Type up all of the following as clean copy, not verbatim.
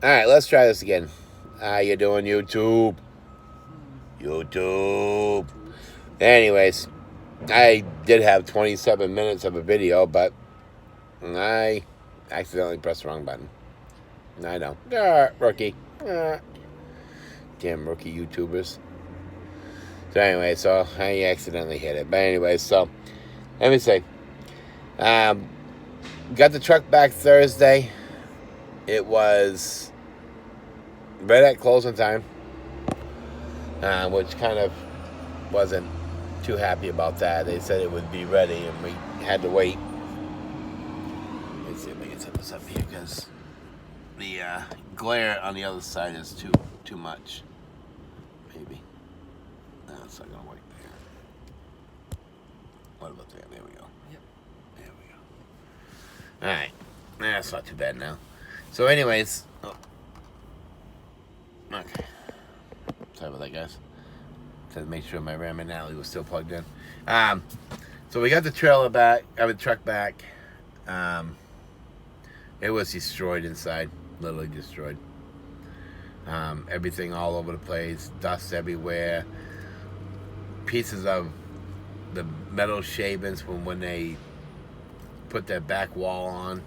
Alright, let's try this again. How you doing, YouTube? YouTube. Anyways, I did have 27 minutes of a video, but I accidentally pressed the wrong button. I know. Rookie. Damn rookie YouTubers. So anyway, so I accidentally hit it. But anyway, so let me say. Got the truck back Thursday. It was right at closing time, which kind of wasn't too happy about that. They said it would be ready, and we had to wait. Let's see if I can set this up here because the glare on the other side is too much. Maybe. No, it's not gonna work there. What about there? There we go. Yep. There we go. All right. That's not too bad now. So, anyways. Oh. Okay. Sorry about that, guys. To make sure my Ram and Alley was still plugged in. So we got the trailer back. The truck back. It was destroyed inside, literally destroyed. Everything all over the place, dust everywhere. Pieces of the metal shavings from when they put that back wall on.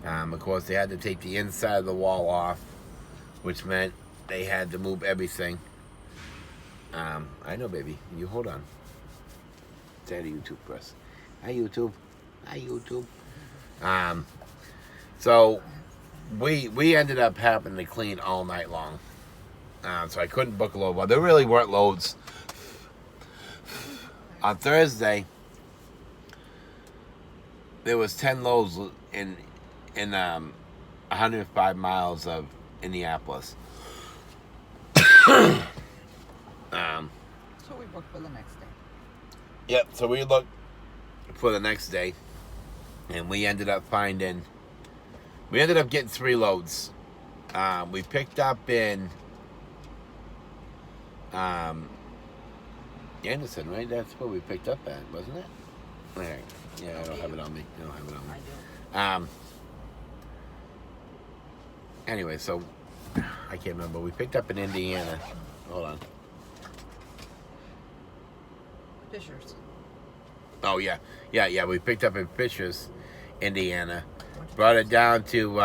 Of course, they had to take the inside of the wall off, which meant they had to move everything. I know, baby. You hold on. Say to YouTube, Chris. Hi, YouTube. Hi, YouTube. So we ended up having to clean all night long. So I couldn't book a load. Well, there really weren't loads. On Thursday, there was 10 loads in 105 miles of Indianapolis. So we booked for the next day. Yep, so we looked for the next day, and we ended up getting 3 loads. We picked up in Anderson, right? That's what we picked up at, wasn't it? All right. Yeah, I don't have it on me. I do. Anyway, so I can't remember. We picked up in Indiana. Hold on. Fishers. Oh yeah. We picked up in Fishers, Indiana. Brought it down to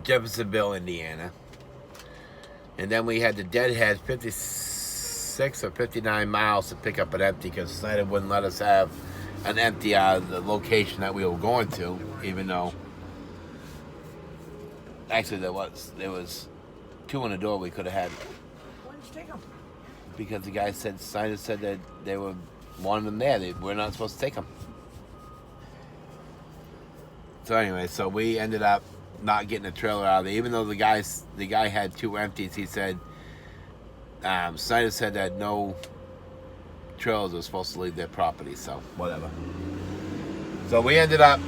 Jeffersonville, Indiana. And then we had the Deadhead 56 or 59 miles to pick up an empty because Snyder wouldn't let us have an empty out of the location that we were going to, even though actually there was 2 on the door we could have had. Why didn't you take them? Because the guy Snyder said that they were wanting them there. We're not supposed to take them. So anyway, so we ended up not getting a trailer out of there, even though the guy had 2 empties. He said Snyder said that no trailers were supposed to leave their property. So whatever. So we ended up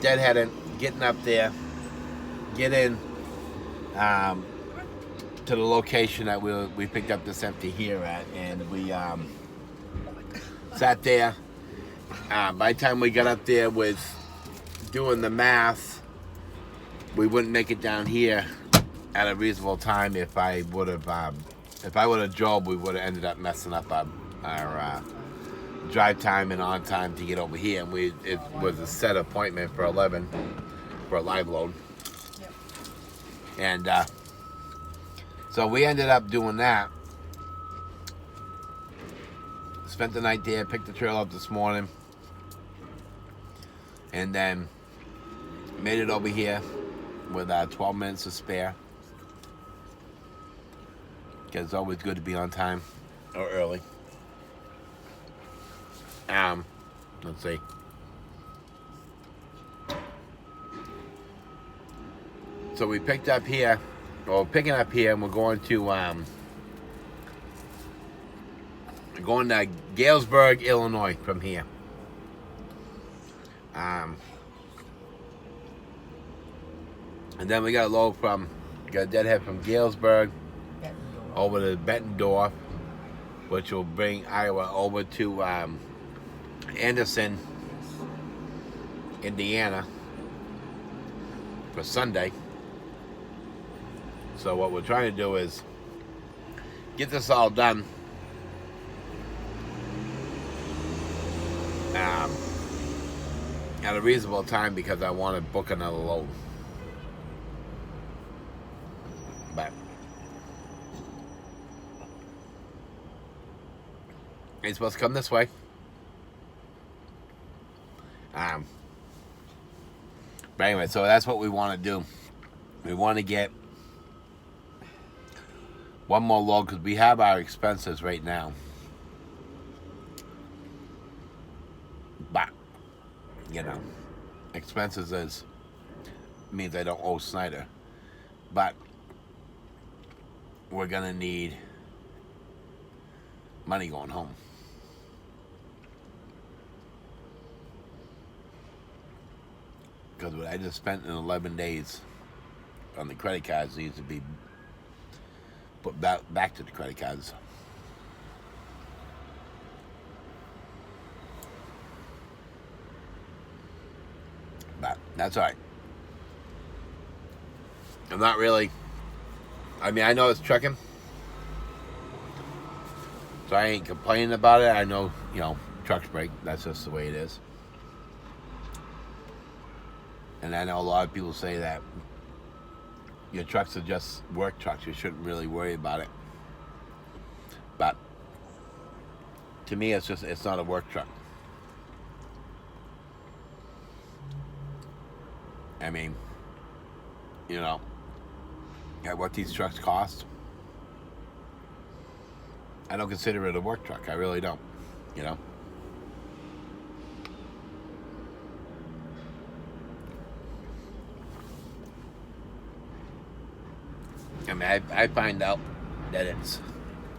deadheading, getting up there, getting to the location that we picked up this empty here at, and we sat there. By the time we got up there with doing the math, we wouldn't make it down here at a reasonable time. If I would have drove, we would have ended up messing up our drive time and on time to get over here. And it was a set appointment for 11 for a live load. Yep. And so we ended up doing that. Spent the night there, picked the trail up this morning, and then made it over here with 12 minutes to spare. Because it's always good to be on time or early. Let's see. So we picked up here, or picking up here, and we're going to Galesburg, Illinois from here. And then we got a deadhead from Galesburg over to Bettendorf, which will bring Iowa over to Anderson, Indiana for Sunday. So what we're trying to do is get this all done at a reasonable time because I want to book another load. But it's supposed to come this way. But anyway, so that's what we want to do. We want to get one more load because we have our expenses right now. But, you know, expenses means I don't owe Snyder. But we're going to need money going home. Because what I just spent in 11 days on the credit cards needs to be put back to the credit cards. But that's all right. I'm not really... I mean, I know it's trucking. So I ain't complaining about it. I know, you know, trucks break. That's just the way it is. And I know a lot of people say that your trucks are just work trucks. You shouldn't really worry about it. But to me, it's not a work truck. I mean, you know, at what these trucks cost, I don't consider it a work truck. I really don't, you know. I mean, I find out that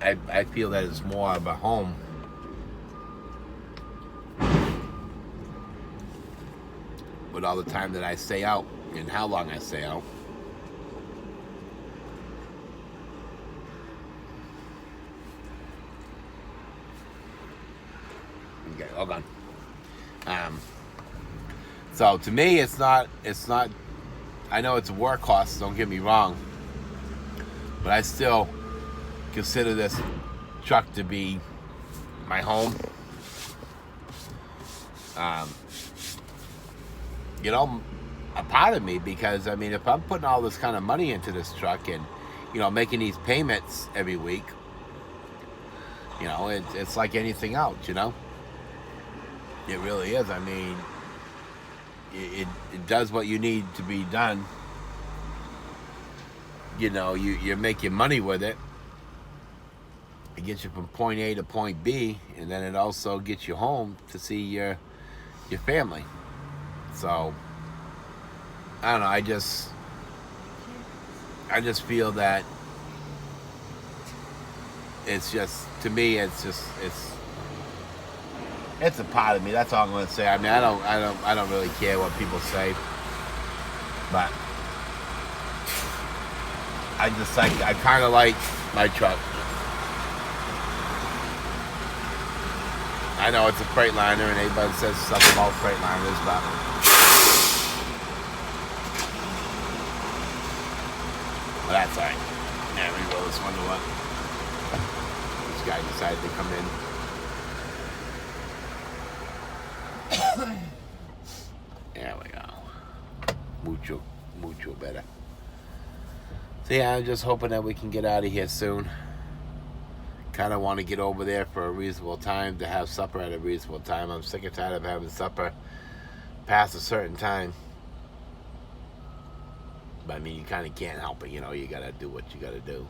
I feel that it's more of a home with all the time that I stay out and how long I stay out. Okay, all gone. So to me, it's not. I know it's a work cost. Don't get me wrong. But I still consider this truck to be my home. You know, a part of me, because I mean, if I'm putting all this kind of money into this truck and, you know, making these payments every week, you know, it's like anything else, you know. It really is. I mean, it does what you need to be done. You know, you're making money with it. It gets you from point A to point B, and then it also gets you home to see your family. So, I don't know, I just feel that it's just, to me, it's a part of me. That's all I'm going to say. I mean, I don't really care what people say, but I kind of like my truck. I know it's a Freightliner, and everybody says something about Freightliners, but that's alright. Yeah, we roll this one to what? This guy decided to come in. There we go. Mucho better. So yeah, I'm just hoping that we can get out of here soon. Kind of want to get over there for a reasonable time to have supper at a reasonable time. I'm sick and tired of having supper past a certain time. But I mean, you kind of can't help it, you know. You gotta do what you gotta do.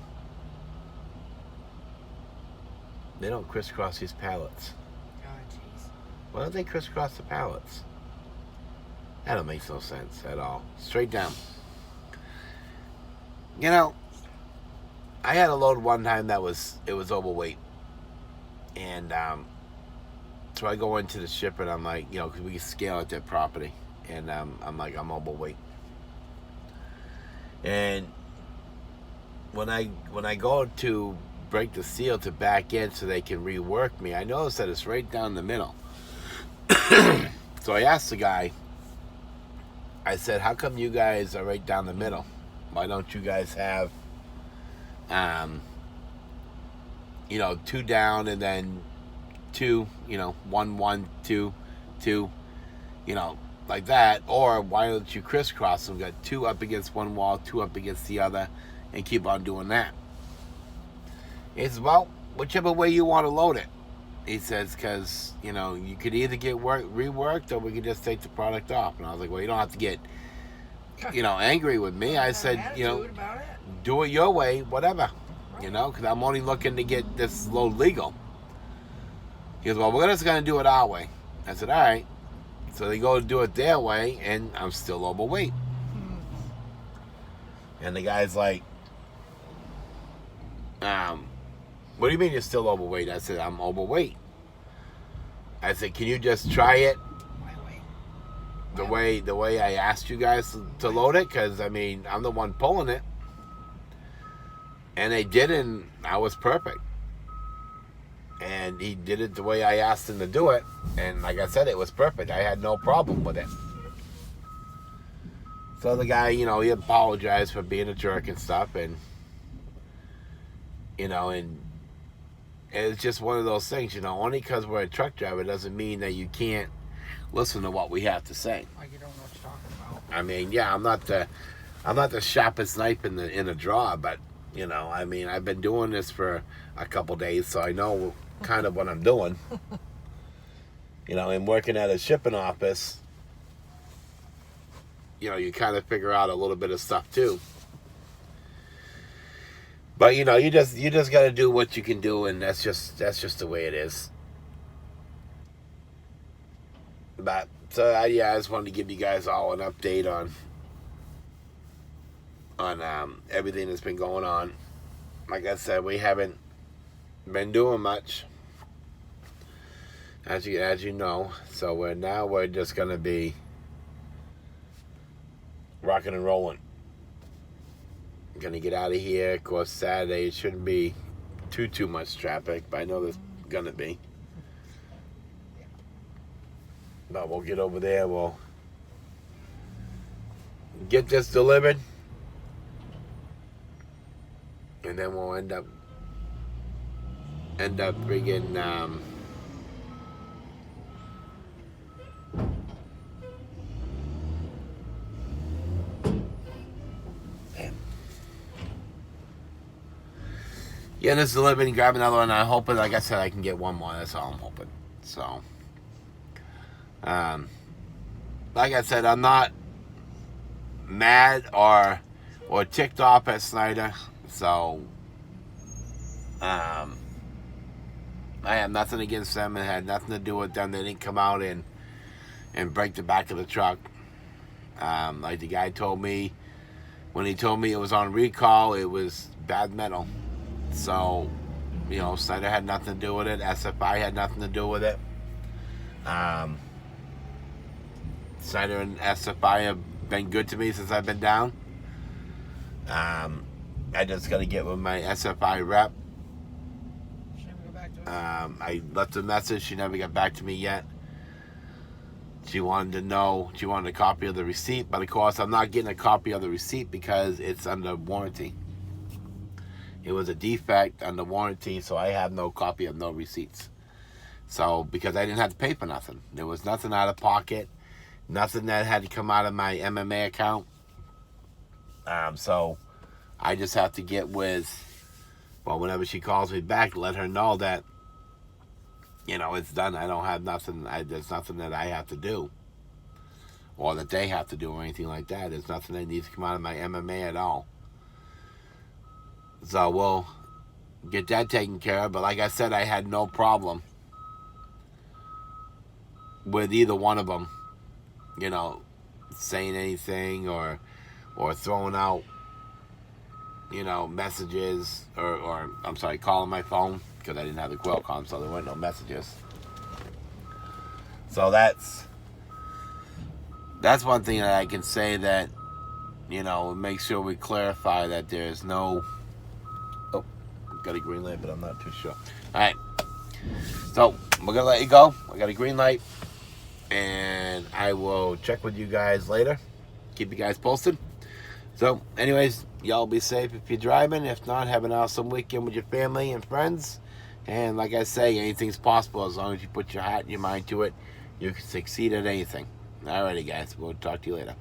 They don't crisscross these pallets. Oh, jeez. Why don't they crisscross the pallets? That don't make no sense at all. Straight down. You know, I had a load one time that was overweight, and so I go into the shipper and I'm like, you know, because we can scale at their property, and I'm like, I'm overweight, and when I go to break the seal to back in so they can rework me, I notice that it's right down the middle. So I asked the guy, I said, how come you guys are right down the middle? Why don't you guys have You know, 2 down and then 2, you know, 1, 1, 2, 2, you know, like that. Or why don't you crisscross them? Got 2 up against one wall, 2 up against the other, and keep on doing that. He says, well, whichever way you want to load it. He says, because, you know, you could either get reworked or we could just take the product off. And I was like, well, you don't have to get, you know, angry with me. I said, you know, do it your way, whatever, you know, because I'm only looking to get this load legal. He goes, well, we're just going to do it our way. I said, all right. So they go to do it their way, and I'm still overweight. And the guy's like, what do you mean you're still overweight? I said, I'm overweight. I said, can you just try it the way I asked you guys to load it? Because, I mean, I'm the one pulling it. And they did, and I was perfect. And he did it the way I asked him to do it. And like I said, it was perfect. I had no problem with it. So the guy, you know, he apologized for being a jerk and stuff. And, you know, and it's just one of those things, you know, only because we're a truck driver doesn't mean that you can't listen to what we have to say. Like you don't know what you're talking about. I mean, yeah, I'm not the sharpest knife in the drawer, but, you know, I mean, I've been doing this for a couple days, so I know kind of what I'm doing. You know, and working at a shipping office, you know, you kind of figure out a little bit of stuff too. But, you know, you just got to do what you can do, and that's just the way it is. But so I just wanted to give you guys all an update on everything that's been going on. Like I said, we haven't been doing much, as you know. So we're just gonna be rocking and rolling. Gonna get out of here. Of course, Saturday shouldn't be too much traffic, but I know there's gonna be. But we'll get over there. We'll get this delivered, and then we'll end up bringing yeah, this delivered and grab another one. I'm hoping, like I said, I can get one more. That's all I'm hoping. So, like I said, I'm not mad or ticked off at Snyder. So, I have nothing against them. It had nothing to do with them. They didn't come out and break the back of the truck. Like the guy told me, when he told me it was on recall, it was bad metal. So, you know, Snyder had nothing to do with it. SFI had nothing to do with it. Snyder and SFI have been good to me since I've been down. I just got to get with my SFI rep. She never got back to us. I left a message. She never got back to me yet. She wanted a copy of the receipt. But, of course, I'm not getting a copy of the receipt because it's under warranty. It was a defect under warranty, so I have no copy of no receipts. So, because I didn't have to pay for nothing. There was nothing out of pocket. Nothing that had to come out of my MMA account. So, I just have to get with, well, whenever she calls me back, let her know that, you know, it's done. I don't have nothing. There's nothing that I have to do. Or that they have to do or anything like that. There's nothing that needs to come out of my MMA at all. So we'll get that taken care of. But like I said, I had no problem with either one of them, you know, saying anything or throwing out, you know, messages or I'm sorry, calling my phone because I didn't have the Qualcomm, so there weren't no messages. So that's one thing that I can say that, you know, make sure we clarify that there's no. Oh, got a green light, but I'm not too sure. All right, so we're gonna let you go. I got a green light, and I will check with you guys later. Keep you guys posted. So, anyways, y'all be safe if you're driving. If not, have an awesome weekend with your family and friends. And like I say, anything's possible as long as you put your heart and your mind to it. You can succeed at anything. Alrighty, guys. We'll talk to you later.